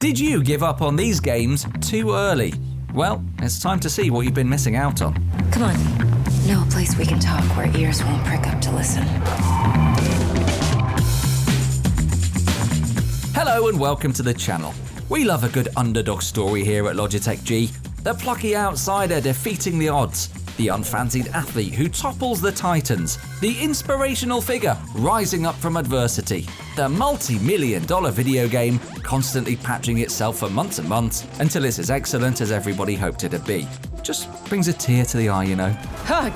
Did you give up on these games too early? Well, it's time to see what you've been missing out on. Come on. Know a place we can talk where ears won't prick up to listen. Hello and welcome to the channel. We love a good underdog story here at Logitech G. The plucky outsider defeating the odds. The unfancied athlete who topples the titans. The inspirational figure rising up from adversity. The multi-million-dollar video game constantly patching itself for months and months until it's as excellent as everybody hoped it'd be. Just brings a tear to the eye, you know.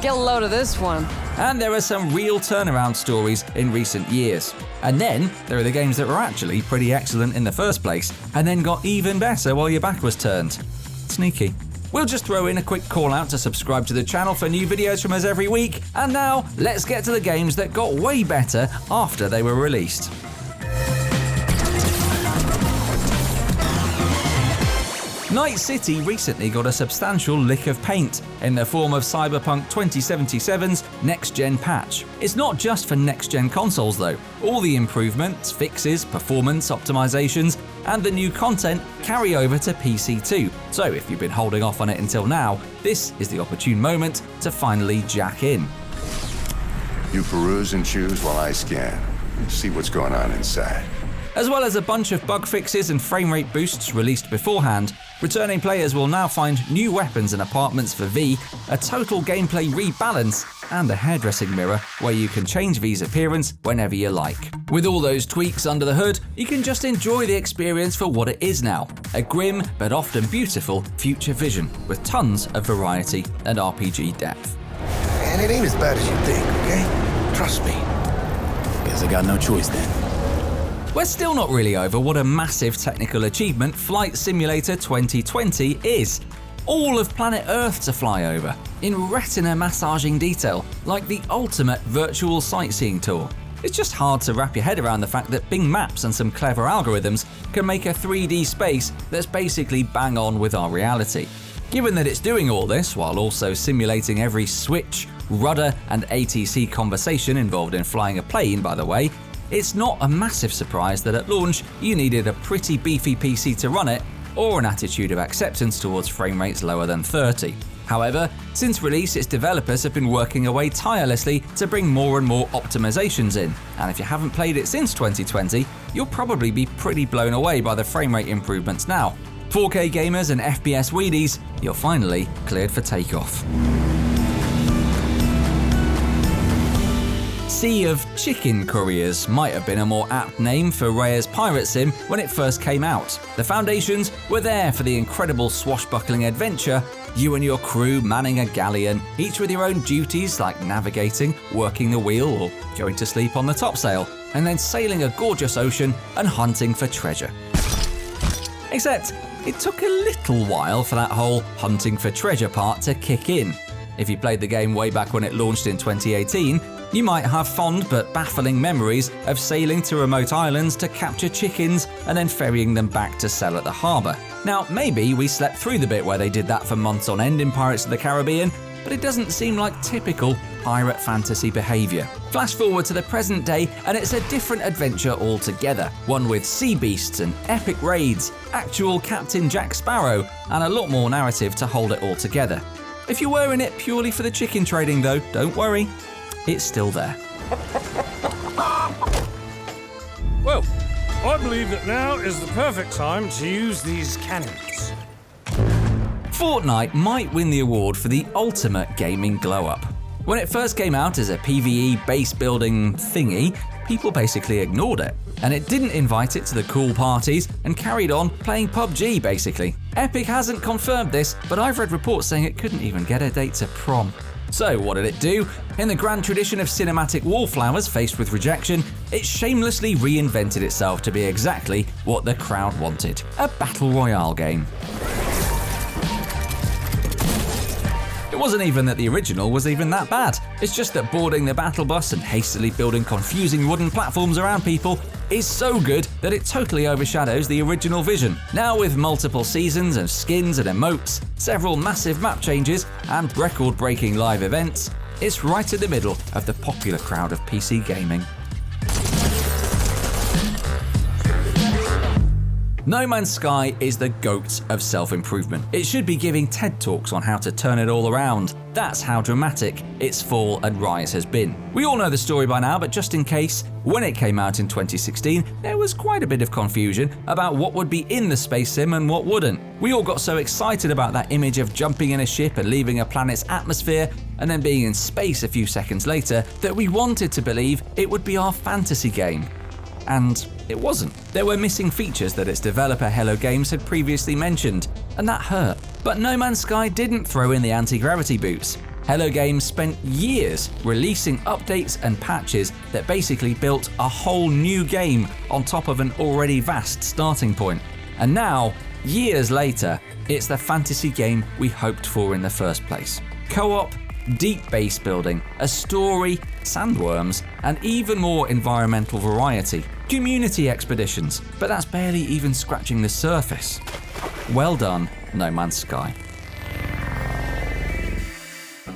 Get a load of this one. And there are some real turnaround stories in recent years. And then there are the games that were actually pretty excellent in the first place and then got even better while your back was turned. Sneaky. We'll just throw in a quick call out to subscribe to the channel for new videos from us every week. And now, let's get to the games that got way better after they were released. Night City recently got a substantial lick of paint in the form of Cyberpunk 2077's next-gen patch. It's not just for next-gen consoles though. All the improvements, fixes, performance optimizations, and the new content carry over to PC too. So if you've been holding off on it until now, this is the opportune moment to finally jack in. You peruse and choose while I scan. See what's going on inside. As well as a bunch of bug fixes and frame rate boosts released beforehand, returning players will now find new weapons and apartments for V, a total gameplay rebalance, and a hairdressing mirror where you can change V's appearance whenever you like. With all those tweaks under the hood, you can just enjoy the experience for what it is now, a grim but often beautiful future vision with tons of variety and RPG depth. And it ain't as bad as you think, okay? Trust me. Guess I got no choice then. We're still not really over what a massive technical achievement Flight Simulator 2020 is. All of planet Earth to fly over, in retina massaging detail, like the ultimate virtual sightseeing tour. It's just hard to wrap your head around the fact that Bing Maps and some clever algorithms can make a 3D space that's basically bang on with our reality. Given that it's doing all this while also simulating every switch, rudder, and ATC conversation involved in flying a plane, by the way, it's not a massive surprise that at launch you needed a pretty beefy PC to run it, or an attitude of acceptance towards frame rates lower than 30. However, since release, its developers have been working away tirelessly to bring more and more optimizations in, and if you haven't played it since 2020, you'll probably be pretty blown away by the frame rate improvements now. 4K gamers and FPS weedies, you're finally cleared for takeoff. Sea of Chicken Couriers might have been a more apt name for Rare's pirate sim when it first came out. The foundations were there for the incredible swashbuckling adventure, you and your crew manning a galleon, each with your own duties like navigating, working the wheel, or going to sleep on the topsail, and then sailing a gorgeous ocean and hunting for treasure. Except, it took a little while for that whole hunting for treasure part to kick in. If you played the game way back when it launched in 2018, you might have fond but baffling memories of sailing to remote islands to capture chickens and then ferrying them back to sell at the harbour. Now, maybe we slept through the bit where they did that for months on end in Pirates of the Caribbean, but it doesn't seem like typical pirate fantasy behaviour. Flash forward to the present day and it's a different adventure altogether, one with sea beasts and epic raids, actual Captain Jack Sparrow, and a lot more narrative to hold it all together. If you were in it purely for the chicken trading though, don't worry, it's still there. Well, I believe that now is the perfect time to use these cannons. Fortnite might win the award for the ultimate gaming glow-up. When it first came out as a PvE base building thingy, people basically ignored it. And it didn't invite it to the cool parties and carried on playing PUBG basically. Epic hasn't confirmed this, but I've read reports saying it couldn't even get a date to prom. So what did it do? In the grand tradition of cinematic wallflowers faced with rejection, it shamelessly reinvented itself to be exactly what the crowd wanted, a battle royale game. It wasn't even that the original was even that bad. It's just that boarding the battle bus and hastily building confusing wooden platforms around people is so good that it totally overshadows the original vision. Now with multiple seasons of skins and emotes, several massive map changes, and record-breaking live events, it's right in the middle of the popular crowd of PC gaming. No Man's Sky is the GOAT of self-improvement. It should be giving TED Talks on how to turn it all around. That's how dramatic its fall and rise has been. We all know the story by now, but just in case, when it came out in 2016, there was quite a bit of confusion about what would be in the space sim and what wouldn't. We all got so excited about that image of jumping in a ship and leaving a planet's atmosphere and then being in space a few seconds later that we wanted to believe it would be our fantasy game. And it wasn't. There were missing features that its developer Hello Games had previously mentioned, and that hurt. But No Man's Sky didn't throw in the anti-gravity boots. Hello Games spent years releasing updates and patches that basically built a whole new game on top of an already vast starting point. And now, years later, it's the fantasy game we hoped for in the first place. Co-op, deep base building, a story, sandworms, and even more environmental variety. Community expeditions, but that's barely even scratching the surface. Well done, No Man's Sky.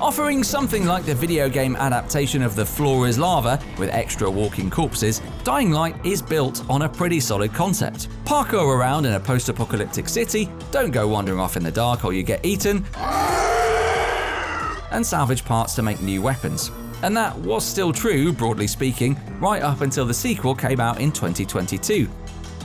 Offering something like the video game adaptation of The Floor is Lava with extra walking corpses, Dying Light is built on a pretty solid concept. Parkour around in a post-apocalyptic city, don't go wandering off in the dark or you get eaten, and salvage parts to make new weapons. And that was still true, broadly speaking, right up until the sequel came out in 2022.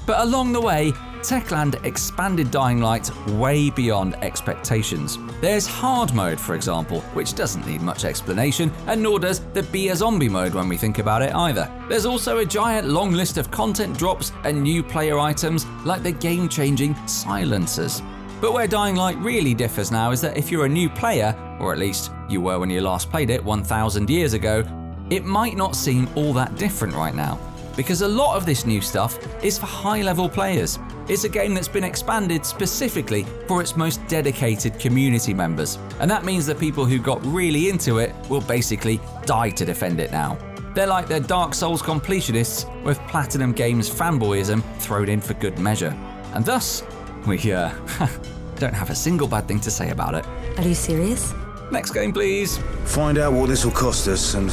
But along the way, Techland expanded Dying Light way beyond expectations. There's hard mode, for example, which doesn't need much explanation, and nor does the Be a Zombie mode when we think about it either. There's also a giant long list of content drops and new player items like the game-changing silencers. But where Dying Light really differs now is that if you're a new player, or at least you were when you last played it 1,000 years ago, it might not seem all that different right now. Because a lot of this new stuff is for high-level players. It's a game that's been expanded specifically for its most dedicated community members. And that means that people who got really into it will basically die to defend it now. They're like the Dark Souls completionists with Platinum Games fanboyism thrown in for good measure. And thus, we don't have a single bad thing to say about it. Are you serious? Next game, please. Find out what this will cost us and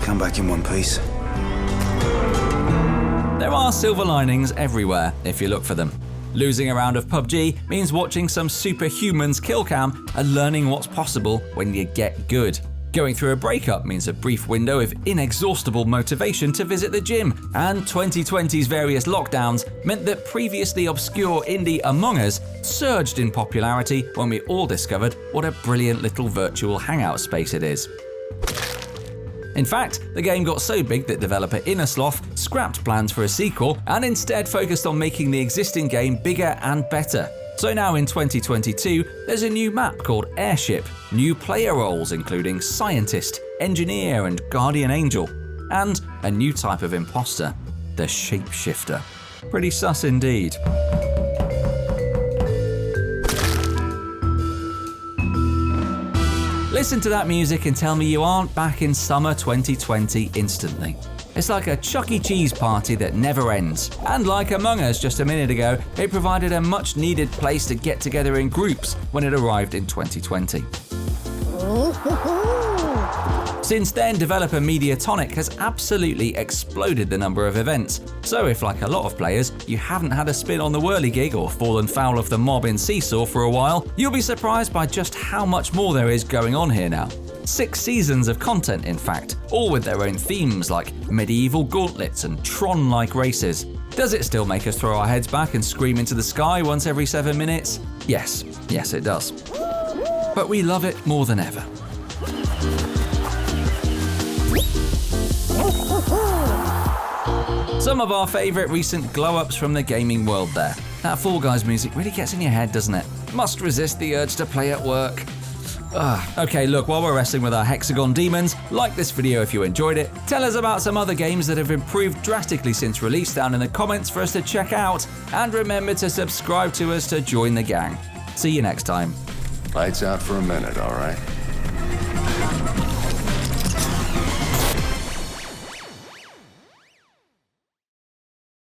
come back in one piece. There are silver linings everywhere if you look for them. Losing a round of PUBG means watching some superhumans kill cam and learning what's possible when you get good. Going through a breakup means a brief window of inexhaustible motivation to visit the gym, and 2020's various lockdowns meant that previously obscure indie Among Us surged in popularity when we all discovered what a brilliant little virtual hangout space it is. In fact, the game got so big that developer Innersloth scrapped plans for a sequel and instead focused on making the existing game bigger and better. So now in 2022, there's a new map called Airship, new player roles including Scientist, Engineer and Guardian Angel, and a new type of imposter, the Shapeshifter. Pretty sus indeed. Listen to that music and tell me you aren't back in summer 2020 instantly. It's like a Chuck E. Cheese party that never ends. And like Among Us just a minute ago, it provided a much needed place to get together in groups when it arrived in 2020. Since then, developer Mediatonic has absolutely exploded the number of events. So if, like a lot of players, you haven't had a spin on the whirligig or fallen foul of the mob in Seesaw for a while, you'll be surprised by just how much more there is going on here now. 6 seasons of content, in fact, all with their own themes like medieval gauntlets and Tron-like races. Does it still make us throw our heads back and scream into the sky once every 7 minutes? Yes it does. But we love it more than ever. Some of our favourite recent glow-ups from the gaming world there. That Fall Guys music really gets in your head, doesn't it? Must resist the urge to play at work. Okay, look, while we're wrestling with our hexagon demons, like this video if you enjoyed it, tell us about some other games that have improved drastically since release down in the comments for us to check out, and remember to subscribe to us to join the gang. See you next time. Lights out for a minute, all right?